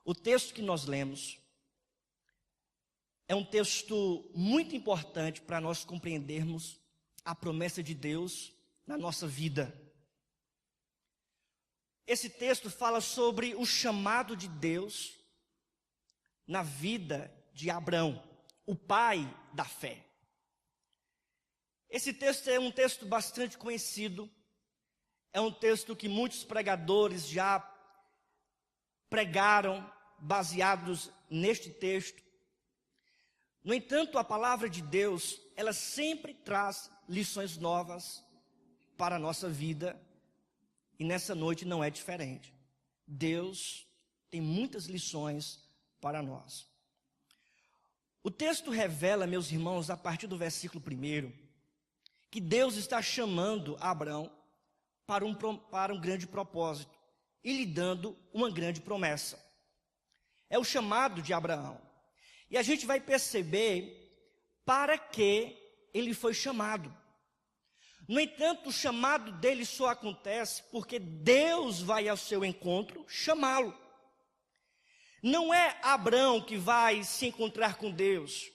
O texto que nós lemos é um texto muito importante para nós compreendermos a promessa de Deus na nossa vida. Esse texto fala sobre o chamado de Deus na vida de Abrão, o pai da fé. Esse texto é um texto bastante conhecido, é um texto que muitos pregadores já pregaram baseados neste texto. No entanto, a palavra de Deus, ela sempre traz lições novas para a nossa vida, e nessa noite não é diferente. Deus tem muitas lições para nós. O texto revela, meus irmãos, a partir do versículo 1, que Deus está chamando Abrão para um grande propósito e lhe dando uma grande promessa. É o chamado de Abraão. E a gente vai perceber para que ele foi chamado. No entanto, o chamado dele só acontece porque Deus vai ao seu encontro chamá-lo. Não é Abrão que vai se encontrar com Deus.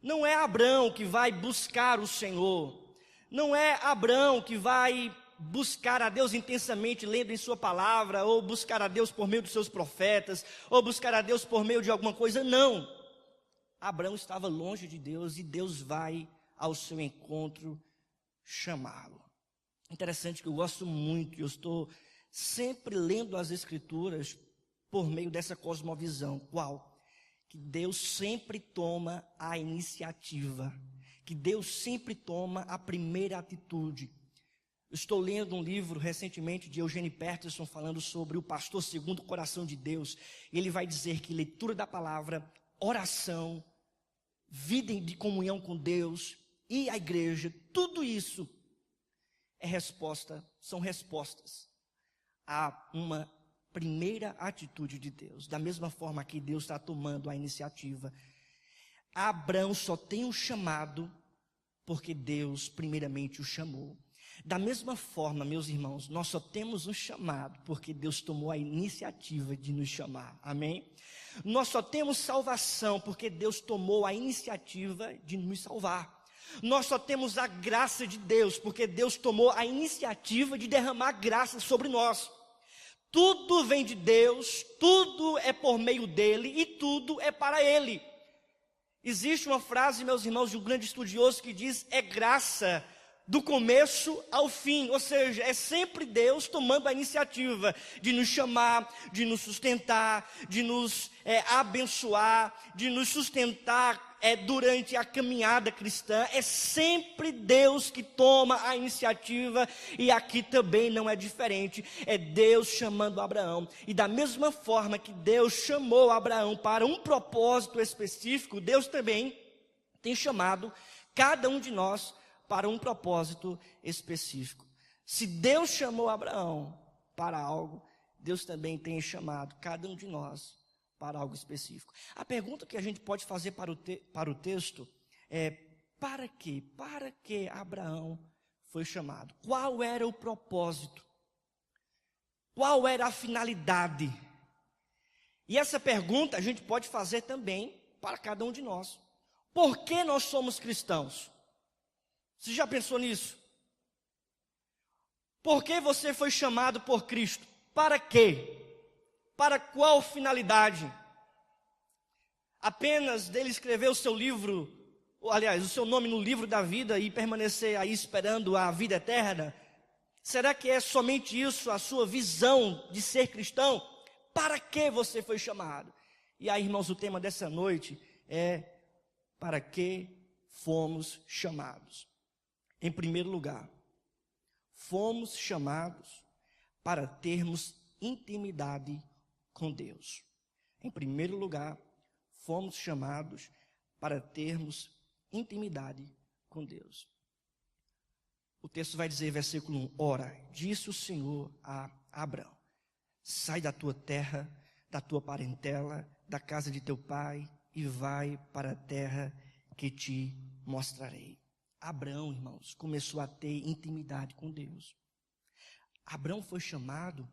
Não é Abrão que vai buscar o Senhor. Não é Abrão que vai buscar a Deus intensamente lendo em sua palavra, ou buscar a Deus por meio dos seus profetas, ou buscar a Deus por meio de alguma coisa. Não. Abrão estava longe de Deus e Deus vai ao seu encontro chamá-lo. Interessante que eu gosto muito, eu estou sempre lendo as Escrituras por meio dessa cosmovisão. Qual? Que Deus sempre toma a iniciativa, que Deus sempre toma a primeira atitude. Eu estou lendo um livro recentemente de Eugene Peterson falando sobre o pastor segundo o coração de Deus. Ele vai dizer que leitura da palavra, oração, vida de comunhão com Deus e a igreja, tudo isso são respostas a uma primeira atitude de Deus. Da mesma forma que Deus está tomando a iniciativa, Abrão só tem um chamado porque Deus primeiramente o chamou. Da mesma forma, meus irmãos, nós só temos um chamado porque Deus tomou a iniciativa de nos chamar. Amém? Nós só temos salvação porque Deus tomou a iniciativa de nos salvar. Nós só temos a graça de Deus porque Deus tomou a iniciativa de derramar graça sobre nós. Tudo vem de Deus, tudo é por meio dele e tudo é para ele. Existe uma frase, meus irmãos, de um grande estudioso que diz: é graça do começo ao fim. Ou seja, é sempre Deus tomando a iniciativa de nos chamar, de nos sustentar, de nos abençoar, de nos sustentar durante a caminhada cristã. É sempre Deus que toma a iniciativa, e aqui também não é diferente. É Deus chamando Abraão, e da mesma forma que Deus chamou Abraão para um propósito específico, Deus também tem chamado cada um de nós para um propósito específico. Se Deus chamou Abraão para algo, Deus também tem chamado cada um de nós para algo específico. A pergunta que a gente pode fazer para o texto é: para quê? Para que Abraão foi chamado? Qual era o propósito? Qual era a finalidade? E essa pergunta a gente pode fazer também para cada um de nós. Por que nós somos cristãos? Você já pensou nisso? Por que você foi chamado por Cristo? Para quê? Para qual finalidade? Apenas dele escrever o seu livro, aliás, o seu nome no livro da vida e permanecer aí esperando a vida eterna? Será que é somente isso a sua visão de ser cristão? Para que você foi chamado? E aí, irmãos, o tema dessa noite é: para que fomos chamados? Em primeiro lugar, fomos chamados para termos intimidade com Deus. Em primeiro lugar, fomos chamados para termos intimidade com Deus. O texto vai dizer, versículo 1: ora, disse o Senhor a Abrão: sai da tua terra, da tua parentela, da casa de teu pai, e vai para a terra que te mostrarei. Abrão, irmãos, começou a ter intimidade com Deus. Abrão foi chamado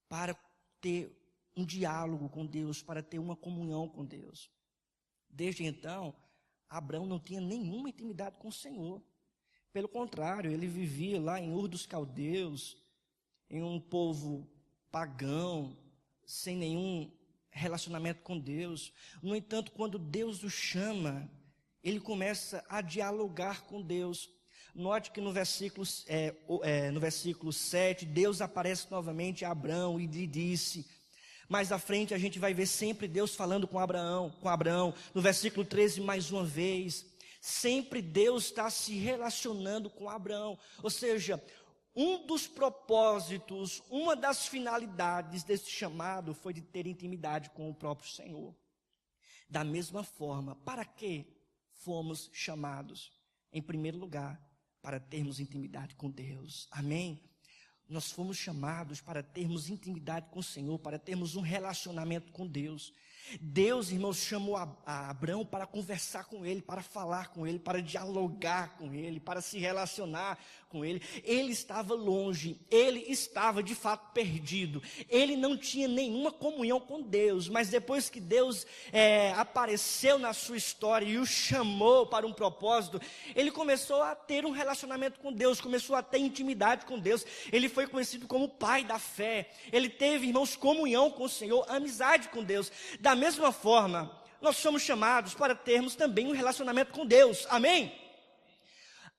para ter um diálogo com Deus, para ter uma comunhão com Deus. Desde então, Abraão não tinha nenhuma intimidade com o Senhor. Pelo contrário, ele vivia lá em Ur dos Caldeus, em um povo pagão, sem nenhum relacionamento com Deus. No entanto, quando Deus o chama, ele começa a dialogar com Deus. Note que no versículo 7, Deus aparece novamente a Abraão e lhe disse. Mais à frente a gente vai ver sempre Deus falando com Abraão. No versículo 13, mais uma vez, sempre Deus está se relacionando com Abraão. Ou seja, um dos propósitos, uma das finalidades desse chamado foi de ter intimidade com o próprio Senhor. Da mesma forma, para que fomos chamados? Em primeiro lugar, para termos intimidade com Deus. Amém? Nós fomos chamados para termos intimidade com o Senhor, para termos um relacionamento com Deus. Deus, irmãos, chamou a Abraão para conversar com ele, para falar com ele, para dialogar com ele, para se relacionar com ele. Ele estava longe, ele estava de fato perdido, ele não tinha nenhuma comunhão com Deus, mas depois que Deus apareceu na sua história e o chamou para um propósito, ele começou a ter um relacionamento com Deus, começou a ter intimidade com Deus. Ele foi conhecido como pai da fé, ele teve, irmãos, comunhão com o Senhor, amizade com Deus. Da mesma forma, nós somos chamados para termos também um relacionamento com Deus, amém?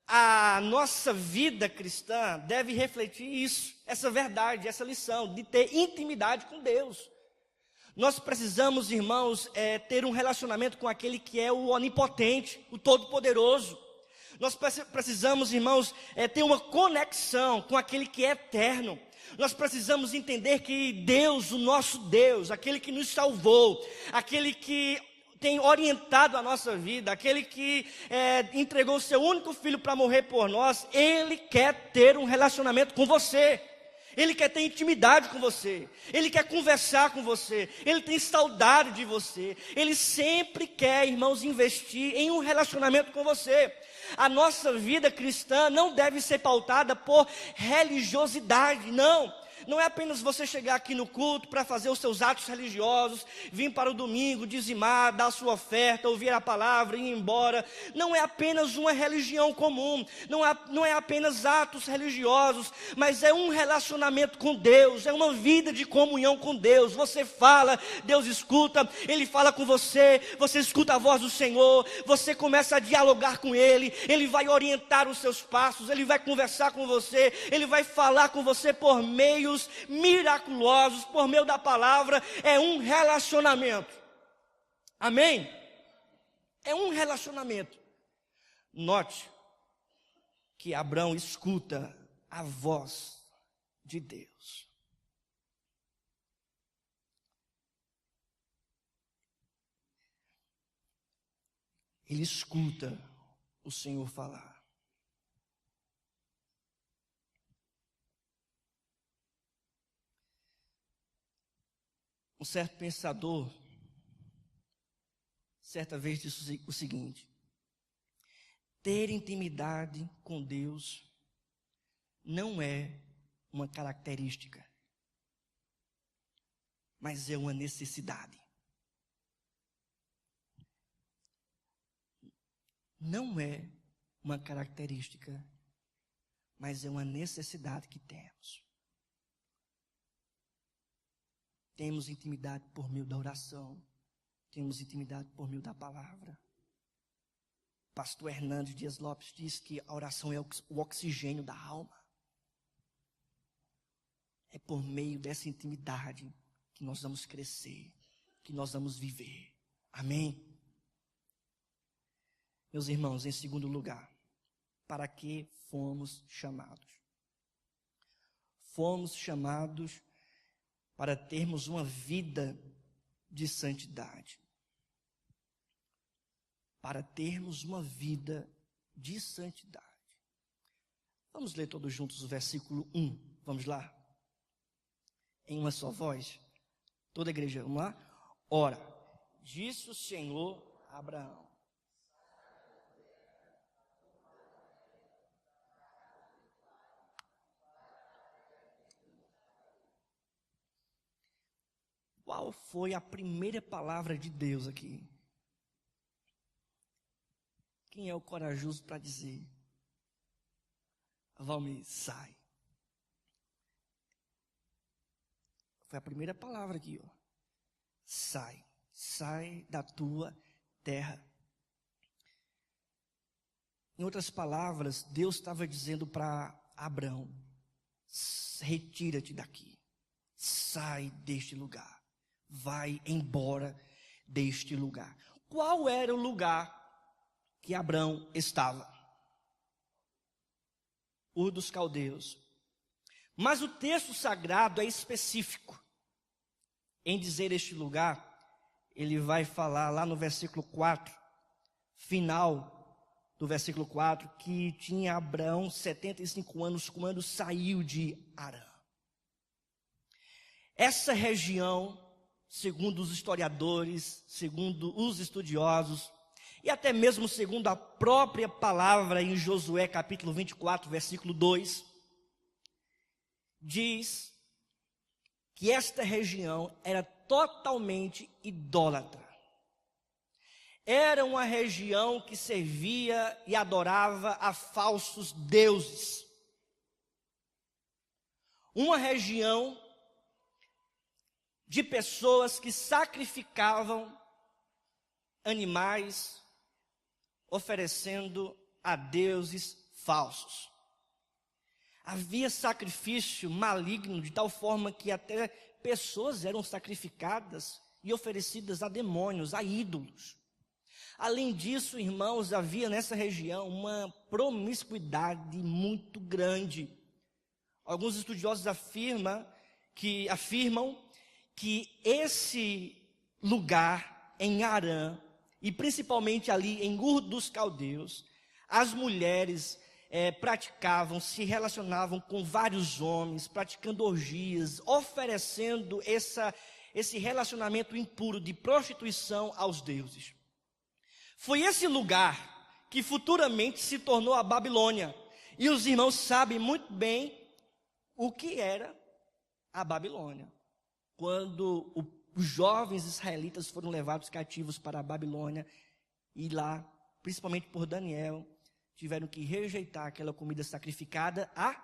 A nossa vida cristã deve refletir isso, essa verdade, essa lição, de ter intimidade com Deus. Nós precisamos, irmãos, ter um relacionamento com aquele que é o onipotente, o todo-poderoso. Nós precisamos, irmãos, ter uma conexão com aquele que é eterno. Nós precisamos entender que Deus, o nosso Deus, aquele que nos salvou, aquele que tem orientado a nossa vida, aquele que entregou o seu único filho para morrer por nós, ele quer ter um relacionamento com você. Ele quer ter intimidade com você, ele quer conversar com você, ele tem saudade de você, ele sempre quer, irmãos, investir em um relacionamento com você. A nossa vida cristã não deve ser pautada por religiosidade, não é apenas você chegar aqui no culto para fazer os seus atos religiosos, vir para o domingo, dizimar, dar a sua oferta, ouvir a palavra e ir embora. Não é apenas uma religião comum, não é apenas atos religiosos, mas é um relacionamento com Deus, é uma vida de comunhão com Deus. Você fala, Deus escuta, Ele fala com você, você escuta a voz do Senhor, você começa a dialogar com Ele, Ele vai orientar os seus passos, Ele vai conversar com você, Ele vai falar com você por meios miraculosos, por meio da palavra. É um relacionamento, amém? É um relacionamento. Note que Abraão escuta a voz de Deus. Ele escuta o Senhor falar. Um certo pensador, certa vez disse o seguinte: ter intimidade com Deus não é uma característica, mas é uma necessidade. Não é uma característica, mas é uma necessidade que temos. Temos intimidade por meio da oração, temos intimidade por meio da palavra. Pastor Hernandes Dias Lopes diz que a oração é o oxigênio da alma. É por meio dessa intimidade que nós vamos crescer, que nós vamos viver. Amém? Meus irmãos, em segundo lugar, para que fomos chamados? Fomos chamados para termos uma vida de santidade. Para termos uma vida de santidade. Vamos ler todos juntos o versículo 1. Vamos lá? Em uma só voz. Toda a igreja, vamos lá? Ora, disse o Senhor a Abraão: qual foi a primeira palavra de Deus aqui? Quem é o corajoso para dizer? Valmir, sai. Foi a primeira palavra aqui, ó. Sai. Sai da tua terra. Em outras palavras, Deus estava dizendo para Abrão: retira-te daqui. Sai deste lugar. Vai embora deste lugar. Qual era o lugar que Abrão estava? Ur dos Caldeus. Mas o texto sagrado é específico em dizer este lugar. Ele vai falar lá no versículo 4, final do versículo 4, que tinha Abrão 75 anos quando saiu de Harã. Essa região, segundo os historiadores, segundo os estudiosos, e até mesmo segundo a própria palavra em Josué capítulo 24, versículo 2, diz que esta região era totalmente idólatra. Era uma região que servia e adorava a falsos deuses. Uma região de pessoas que sacrificavam animais, oferecendo a deuses falsos. Havia sacrifício maligno de tal forma que até pessoas eram sacrificadas e oferecidas a demônios, a ídolos. Além disso, irmãos, havia nessa região uma promiscuidade muito grande. Alguns estudiosos afirmam que esse lugar em Harã, e principalmente ali em Ur dos Caldeus, as mulheres se relacionavam com vários homens, praticando orgias, oferecendo esse relacionamento impuro de prostituição aos deuses. Foi esse lugar que futuramente se tornou a Babilônia. E os irmãos sabem muito bem o que era a Babilônia. Quando os jovens israelitas foram levados cativos para a Babilônia, e lá, principalmente por Daniel, tiveram que rejeitar aquela comida sacrificada a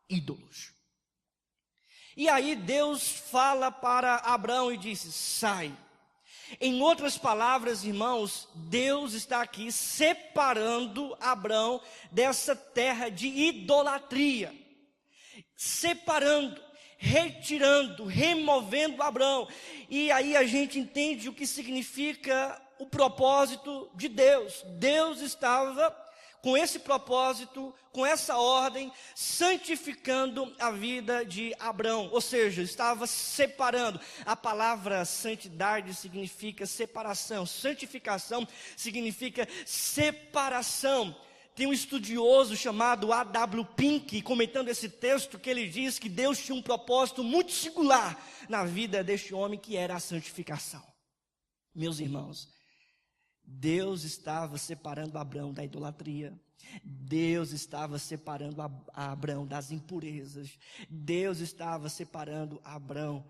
ídolos. E aí Deus fala para Abrão e disse: sai. Em outras palavras, irmãos, Deus está aqui separando Abrão dessa terra de idolatria. Separando, retirando, removendo Abrão. E aí a gente entende o que significa o propósito de Deus. Deus estava com esse propósito, com essa ordem, santificando a vida de Abrão. Ou seja, estava separando. A palavra santidade significa separação. Santificação significa separação. Tem um estudioso chamado A.W. Pink, comentando esse texto, que ele diz que Deus tinha um propósito muito singular na vida deste homem, que era a santificação. Meus irmãos, Deus estava separando Abrão da idolatria. Deus estava separando a Abrão das impurezas. Deus estava separando Abrão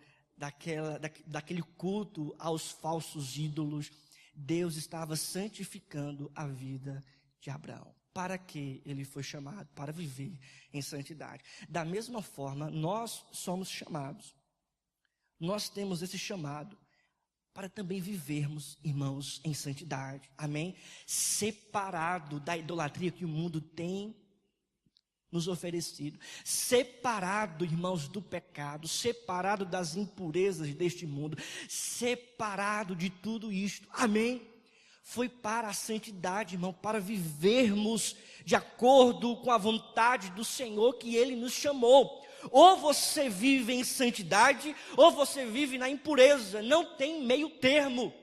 daquele culto aos falsos ídolos. Deus estava santificando a vida de Abrão. Para que ele foi chamado? Para viver em santidade. Da mesma forma, nós somos chamados. Nós temos esse chamado para também vivermos, irmãos, em santidade. Amém? Separado da idolatria que o mundo tem nos oferecido. Separado, irmãos, do pecado. Separado das impurezas deste mundo. Separado de tudo isto. Amém? Foi para a santidade, irmão, para vivermos de acordo com a vontade do Senhor que Ele nos chamou. Ou você vive em santidade, ou você vive na impureza. Não tem meio termo.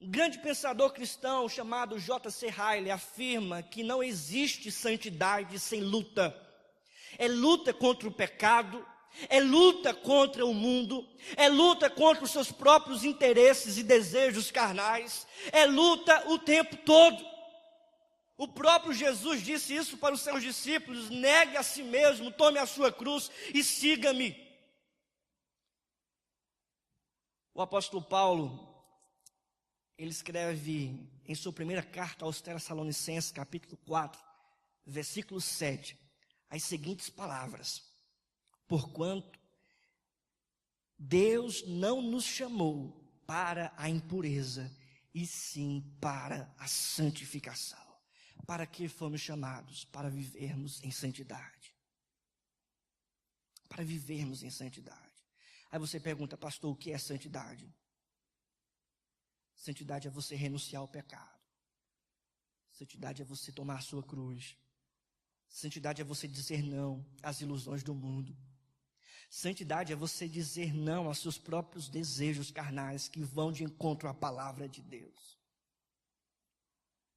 Um grande pensador cristão chamado J.C. Ryle afirma que não existe santidade sem luta. É luta contra o pecado, é luta contra o mundo, é luta contra os seus próprios interesses e desejos carnais, é luta o tempo todo. O próprio Jesus disse isso para os seus discípulos: negue a si mesmo, tome a sua cruz e siga-me. O apóstolo Paulo, ele escreve em sua primeira carta aos Tessalonicenses, capítulo 4, versículo 7, as seguintes palavras: porquanto Deus não nos chamou para a impureza, e sim para a santificação. Para que fomos chamados? Para vivermos em santidade. Para vivermos em santidade. Aí você pergunta, pastor, o que é santidade? Santidade é você renunciar ao pecado. Santidade é você tomar a sua cruz. Santidade é você dizer não às ilusões do mundo. Santidade é você dizer não aos seus próprios desejos carnais que vão de encontro à palavra de Deus.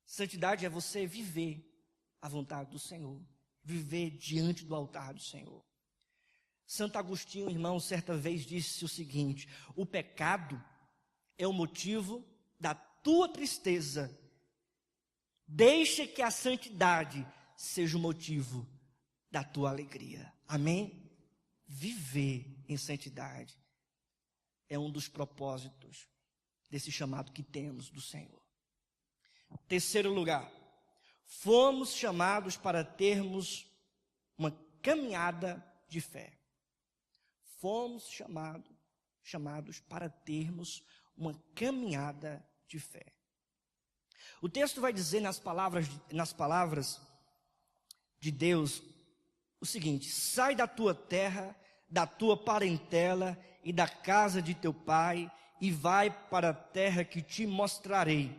Santidade é você viver a vontade do Senhor, viver diante do altar do Senhor. Santo Agostinho, irmão, certa vez disse o seguinte: o pecado é o motivo da tua tristeza. Deixa que a santidade seja o motivo da tua alegria. Amém? Viver em santidade é um dos propósitos desse chamado que temos do Senhor. Terceiro lugar, fomos chamados para termos uma caminhada de fé. Fomos chamados para termos uma caminhada de fé. O texto vai dizer nas palavras de Deus o seguinte: sai da tua terra, da tua parentela e da casa de teu pai, e vai para a terra que te mostrarei.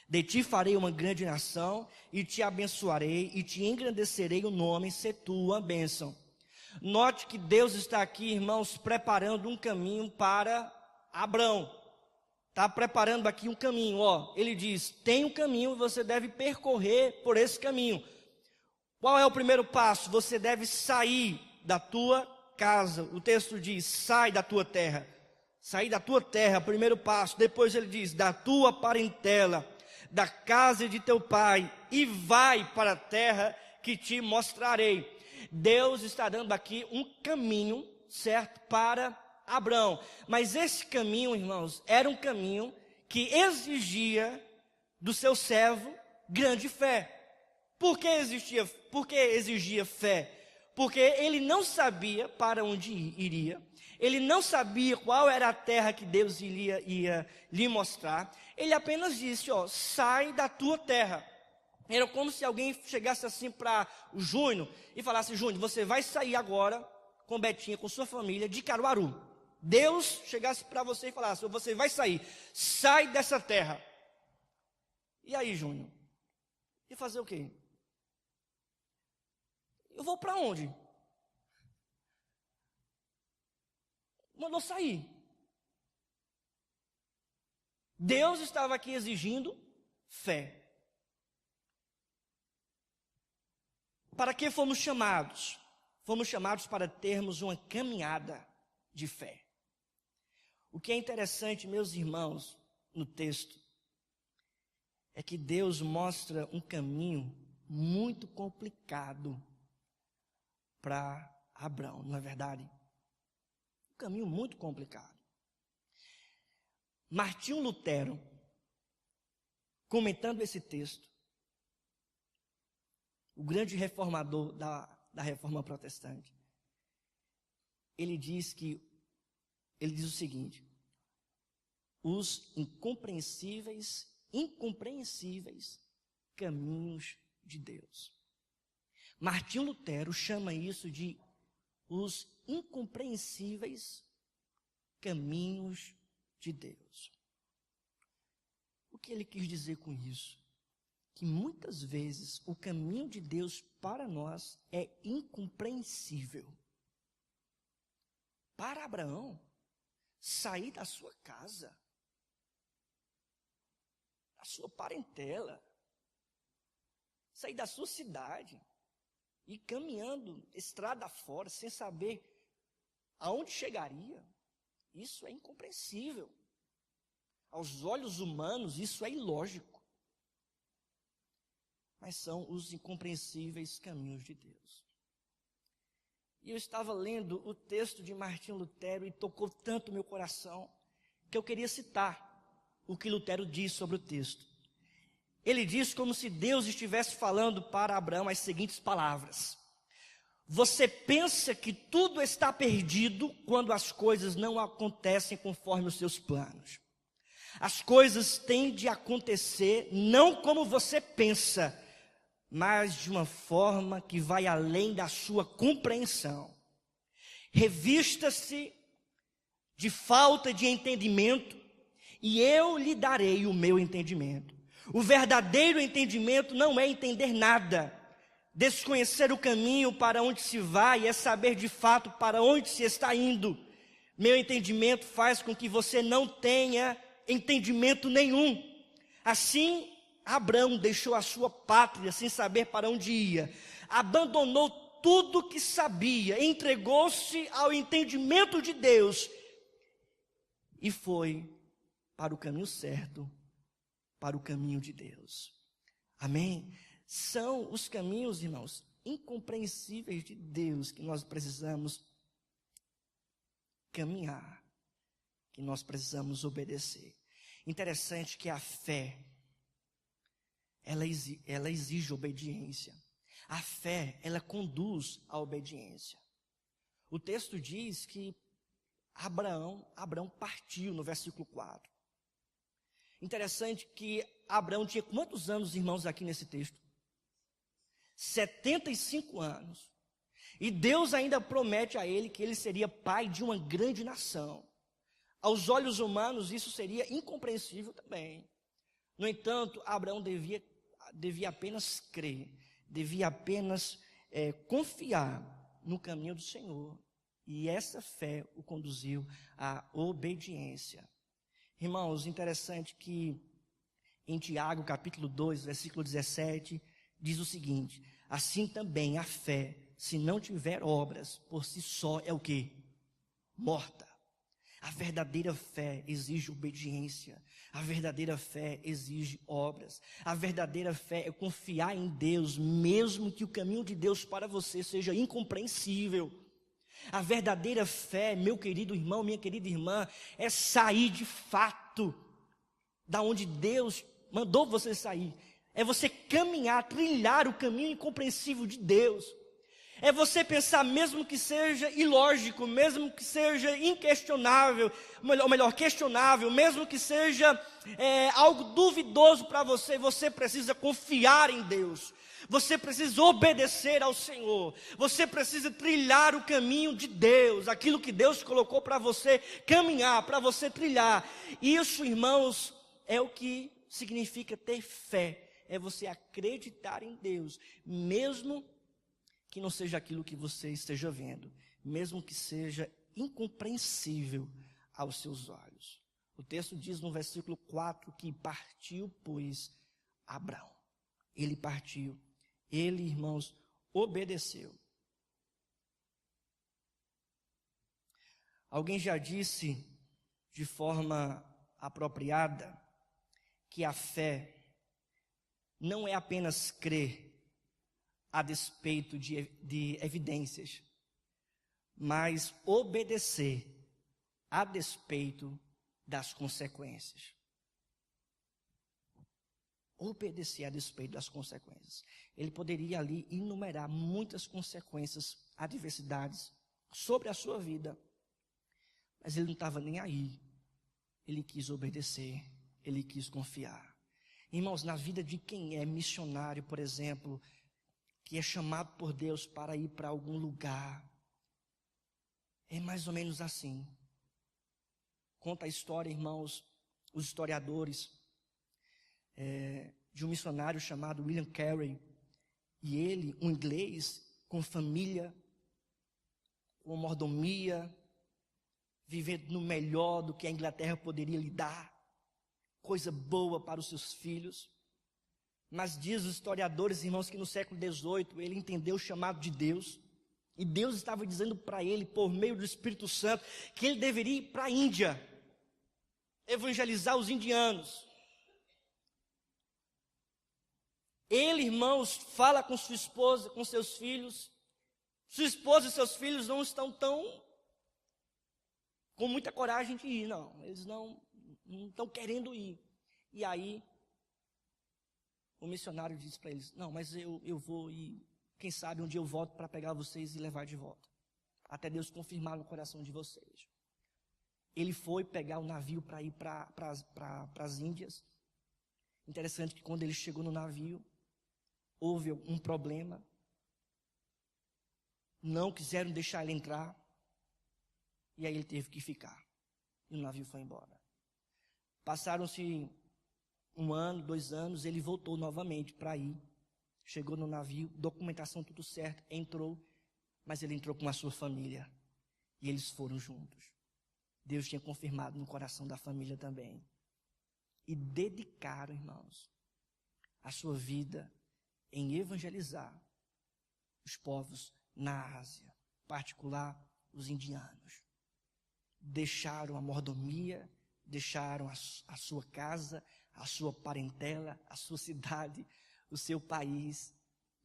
De ti farei uma grande nação, e te abençoarei, e te engrandecerei o nome, se tu uma bênção. Note que Deus está aqui, irmãos, preparando um caminho para Abrão. Está preparando aqui um caminho, ele diz, tem um caminho, você deve percorrer por esse caminho. Qual é o primeiro passo? Você deve sair da tua casa. O texto diz, sai da tua terra. Sair da tua terra, primeiro passo. Depois ele diz, da tua parentela, da casa de teu pai, e vai para a terra que te mostrarei. Deus está dando aqui um caminho, certo, para Abrão. Mas esse caminho, irmãos, era um caminho que exigia do seu servo grande fé. Por que exigia fé? Porque ele não sabia para onde iria, ele não sabia qual era a terra que Deus ia lhe mostrar. Ele apenas disse, sai da tua terra. Era como se alguém chegasse assim para o Júnior e falasse, Júnior, você vai sair agora com Betinha, com sua família, de Caruaru. Deus chegasse para você e falasse, você vai sair, sai dessa terra. E aí, Júnior? E fazer o quê? Eu vou para onde? Mandou sair. Deus estava aqui exigindo fé. Para que fomos chamados? Fomos chamados para termos uma caminhada de fé. O que é interessante, meus irmãos, no texto, é que Deus mostra um caminho muito complicado para Abrão, não é verdade? Um caminho muito complicado. Martinho Lutero, comentando esse texto, o grande reformador da Reforma Protestante, ele diz o seguinte: os incompreensíveis caminhos de Deus. Martinho Lutero chama isso de os incompreensíveis caminhos de Deus. O que ele quis dizer com isso? Que muitas vezes o caminho de Deus para nós é incompreensível. Para Abraão, sair da sua casa, da sua parentela, sair da sua cidade, e caminhando estrada fora, sem saber aonde chegaria, isso é incompreensível. Aos olhos humanos, isso é ilógico. Mas são os incompreensíveis caminhos de Deus. E eu estava lendo o texto de Martinho Lutero e tocou tanto meu coração. que eu queria citar o que Lutero diz sobre o texto. Ele diz como se Deus estivesse falando para Abraão as seguintes palavras: você pensa que tudo está perdido quando as coisas não acontecem conforme os seus planos. As coisas têm de acontecer não como você pensa, mas de uma forma que vai além da sua compreensão. Revista-se de falta de entendimento, e eu lhe darei o meu entendimento. O verdadeiro entendimento não é entender nada. Desconhecer o caminho para onde se vai é saber de fato para onde se está indo. Meu entendimento faz com que você não tenha entendimento nenhum. Assim, Abraão deixou a sua pátria sem saber para onde ia. Abandonou tudo que sabia, entregou-se ao entendimento de Deus e foi para o caminho certo, para o caminho de Deus. Amém? São os caminhos, irmãos, incompreensíveis de Deus que nós precisamos caminhar, que nós precisamos obedecer. Interessante que a fé, ela exige obediência. A fé, ela conduz à obediência. O texto diz que Abraão partiu no versículo 4. Interessante que Abraão tinha quantos anos, irmãos, aqui nesse texto? 75 anos. E Deus ainda promete a ele que ele seria pai de uma grande nação. Aos olhos humanos isso seria incompreensível também. No entanto, Abraão devia apenas crer, devia apenas confiar no caminho do Senhor. E essa fé o conduziu à obediência. Irmãos, interessante que em Tiago, capítulo 2, versículo 17, diz o seguinte: assim também a fé, se não tiver obras, por si só é o quê? Morta. A verdadeira fé exige obediência. A verdadeira fé exige obras. A verdadeira fé é confiar em Deus, mesmo que o caminho de Deus para você seja incompreensível. A verdadeira fé, meu querido irmão, minha querida irmã, é sair de fato da onde Deus mandou você sair. É você caminhar, trilhar o caminho incompreensível de Deus. É você pensar, mesmo que seja ilógico, mesmo que seja inquestionável, ou melhor, questionável, mesmo que seja algo duvidoso para você, você precisa confiar em Deus. Você precisa obedecer ao Senhor. Você precisa trilhar o caminho de Deus, aquilo que Deus colocou para você caminhar, para você trilhar. Isso, irmãos, é o que significa ter fé. É você acreditar em Deus, mesmo que não seja aquilo que você esteja vendo, mesmo que seja incompreensível aos seus olhos. O texto diz no versículo 4 que partiu, pois, Abraão. Ele partiu. Ele, irmãos, obedeceu. Alguém já disse de forma apropriada que a fé não é apenas crer a despeito de evidências, mas obedecer a despeito das consequências. Obedecer a despeito das consequências. Ele poderia ali enumerar muitas consequências, adversidades sobre a sua vida, mas ele não estava nem aí. Ele quis obedecer, ele quis confiar. Irmãos, na vida de quem é missionário, por exemplo, que é chamado por Deus para ir para algum lugar, é mais ou menos assim. Conta a história, irmãos, os historiadores, de um missionário chamado William Carey. E ele, um inglês, com família, com mordomia, vivendo no melhor do que a Inglaterra poderia lhe dar, coisa boa para os seus filhos. Mas diz os historiadores, irmãos, que no século XVIII ele entendeu o chamado de Deus. E Deus estava dizendo para ele, por meio do Espírito Santo, que ele deveria ir para a Índia, evangelizar os indianos. Ele, irmãos, fala com sua esposa, com seus filhos. Sua esposa e seus filhos não estão com muita coragem de ir, não. Eles não não estão querendo ir. E aí, o missionário disse para eles, não, mas eu vou e quem sabe um dia eu volto para pegar vocês e levar de volta. Até Deus confirmar no coração de vocês. Ele foi pegar o navio para ir para as Índias. Interessante que quando ele chegou no navio, houve um problema. Não quiseram deixar ele entrar. E aí ele teve que ficar. E o navio foi embora. Passaram-se 1 ano, 2 anos, ele voltou novamente para ir. Chegou no navio, documentação tudo certo, entrou, mas ele entrou com a sua família. E eles foram juntos. Deus tinha confirmado no coração da família também. E dedicaram, irmãos, a sua vida em evangelizar os povos na Ásia, em particular os indianos. Deixaram a mordomia, deixaram a sua casa, a sua parentela, a sua cidade, o seu país,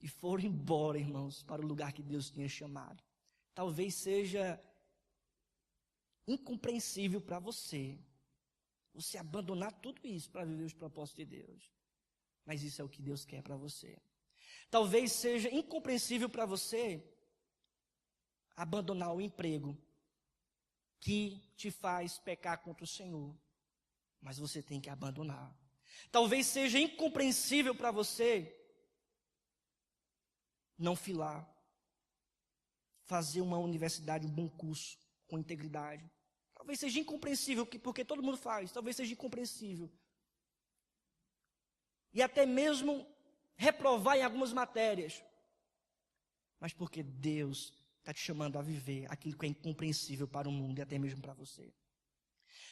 e foram embora, irmãos, para o lugar que Deus tinha chamado. Talvez seja incompreensível para você abandonar tudo isso para viver os propósitos de Deus. Mas isso é o que Deus quer para você. Talvez seja incompreensível para você abandonar o emprego que te faz pecar contra o Senhor. Mas você tem que abandonar. Talvez seja incompreensível para você não filar, fazer uma universidade, um bom curso, com integridade. Talvez seja incompreensível, porque todo mundo faz, talvez seja incompreensível. E até mesmo reprovar em algumas matérias. Mas porque Deus está te chamando a viver aquilo que é incompreensível para o mundo e até mesmo para você.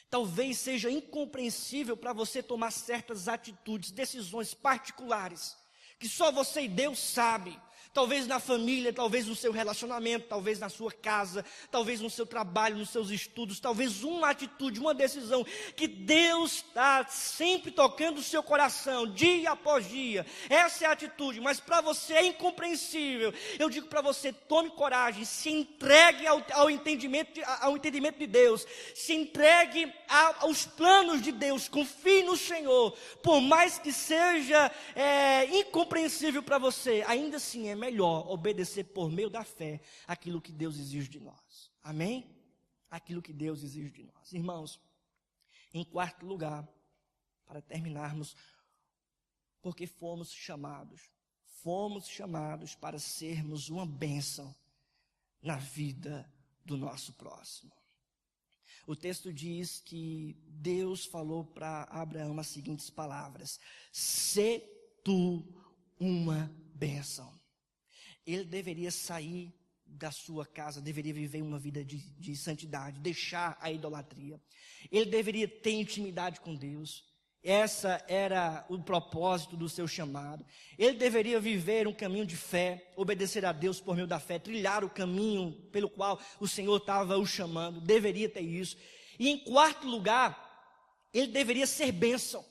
Talvez seja incompreensível para você tomar certas atitudes, decisões particulares, que só você e Deus sabe. Talvez na família, talvez no seu relacionamento, talvez na sua casa, talvez no seu trabalho, nos seus estudos, talvez uma atitude, uma decisão que Deus está sempre tocando o seu coração, dia após dia. Essa é a atitude, mas para você é incompreensível. Eu digo para você, tome coragem, se entregue ao entendimento de Deus, se entregue aos planos de Deus, confie no Senhor. Por mais que seja incompreensível para você, ainda assim é melhor obedecer por meio da fé aquilo que Deus exige de nós. Amém? Aquilo que Deus exige de nós. Irmãos, em quarto lugar, para terminarmos, porque fomos chamados para sermos uma bênção na vida do nosso próximo. O texto diz que Deus falou para Abraão as seguintes palavras: "Sê tu uma bênção." Ele deveria sair da sua casa, deveria viver uma vida de santidade, deixar a idolatria. Ele deveria ter intimidade com Deus. Essa era o propósito do seu chamado. Ele deveria viver um caminho de fé, obedecer a Deus por meio da fé, trilhar o caminho pelo qual o Senhor estava o chamando. Deveria ter isso. E em quarto lugar, ele deveria ser bênção.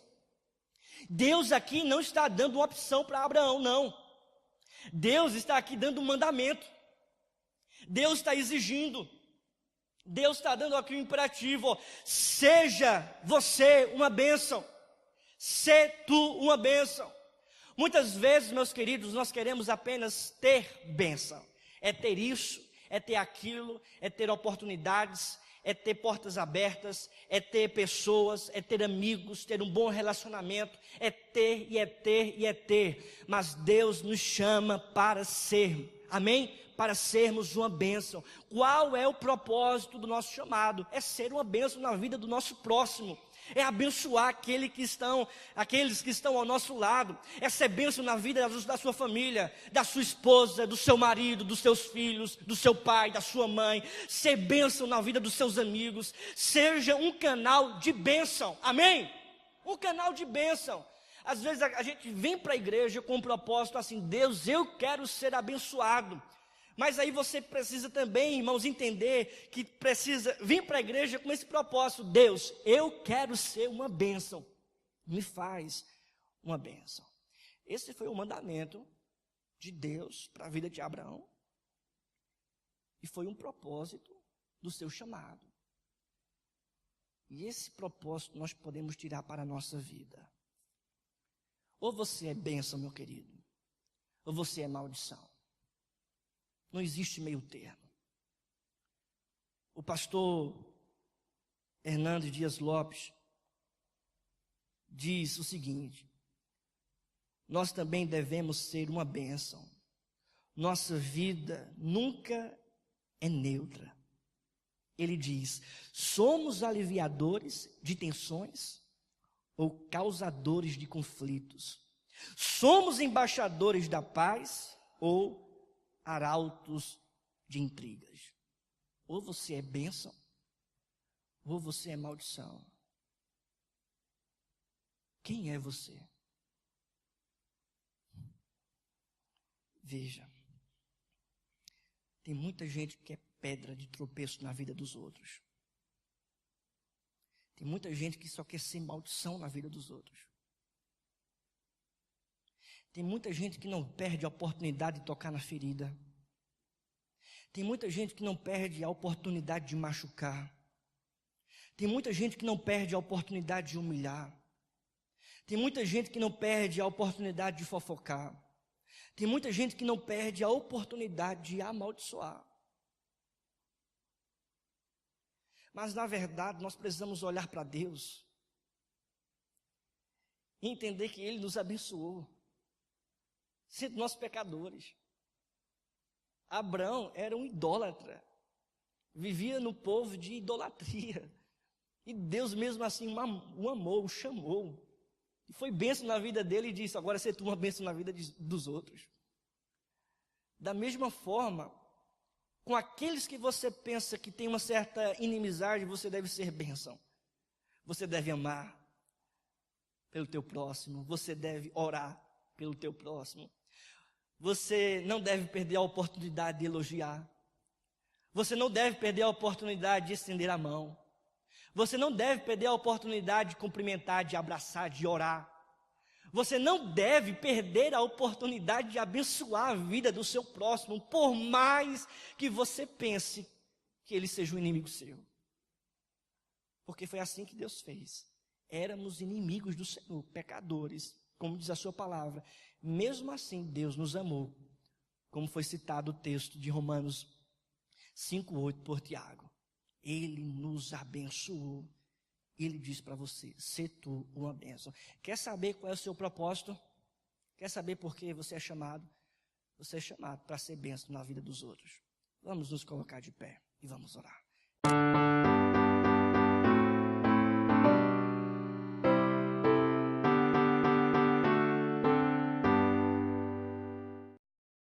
Deus aqui não está dando uma opção para Abraão, não. Deus está aqui dando um mandamento. Deus está exigindo. Deus está dando aqui um imperativo. Seja você uma bênção. Sê tu uma bênção. Muitas vezes, meus queridos, nós queremos apenas ter bênção. É ter isso, é ter aquilo, é ter oportunidades, é ter portas abertas, é ter pessoas, é ter amigos, ter um bom relacionamento, é ter e é ter e é ter. Mas Deus nos chama para ser, amém? Para sermos uma bênção. Qual é o propósito do nosso chamado? É ser uma bênção na vida do nosso próximo. É abençoar aqueles que estão ao nosso lado. É ser bênção na vida da sua família, da sua esposa, do seu marido, dos seus filhos, do seu pai, da sua mãe. Ser bênção na vida dos seus amigos. Seja um canal de bênção, amém? Um canal de bênção. Às vezes a gente vem para a igreja com um propósito assim: Deus, eu quero ser abençoado. Mas aí você precisa também, irmãos, entender que precisa vir para a igreja com esse propósito: Deus, eu quero ser uma bênção, me faz uma bênção. Esse foi o mandamento de Deus para a vida de Abraão, e foi um propósito do seu chamado. E esse propósito nós podemos tirar para a nossa vida. Ou você é bênção, meu querido, ou você é maldição. Não existe meio termo. O pastor Hernandes Dias Lopes diz o seguinte: nós também devemos ser uma bênção. Nossa vida nunca é neutra. Ele diz: somos aliviadores de tensões ou causadores de conflitos? Somos embaixadores da paz ou arautos de intrigas? Ou você é bênção, ou você é maldição. Quem é você? Veja, tem muita gente que é pedra de tropeço na vida dos outros. Tem muita gente que só quer ser maldição na vida dos outros. Tem muita gente que não perde a oportunidade de tocar na ferida. Tem muita gente que não perde a oportunidade de machucar. Tem muita gente que não perde a oportunidade de humilhar. Tem muita gente que não perde a oportunidade de fofocar. Tem muita gente que não perde a oportunidade de amaldiçoar. Mas, na verdade, nós precisamos olhar para Deus e entender que Ele nos abençoou, sendo nós pecadores. Abraão era um idólatra, vivia no povo de idolatria, e Deus mesmo assim o amou, o chamou, e foi bênção na vida dele e disse: agora você é uma bênção na vida dos outros. Da mesma forma, com aqueles que você pensa que tem uma certa inimizade, você deve ser bênção. Você deve amar pelo teu próximo, você deve orar pelo teu próximo. Você não deve perder a oportunidade de elogiar. Você não deve perder a oportunidade de estender a mão. Você não deve perder a oportunidade de cumprimentar, de abraçar, de orar. Você não deve perder a oportunidade de abençoar a vida do seu próximo, por mais que você pense que ele seja um inimigo seu. Porque foi assim que Deus fez. Éramos inimigos do Senhor, pecadores, como diz a sua palavra. Mesmo assim, Deus nos amou, como foi citado o texto de Romanos 5:8 por Tiago. Ele nos abençoou. Ele diz para você: sê tu uma bênção. Quer saber qual é o seu propósito? Quer saber por que você é chamado? Você é chamado para ser bênção na vida dos outros. Vamos nos colocar de pé e vamos orar.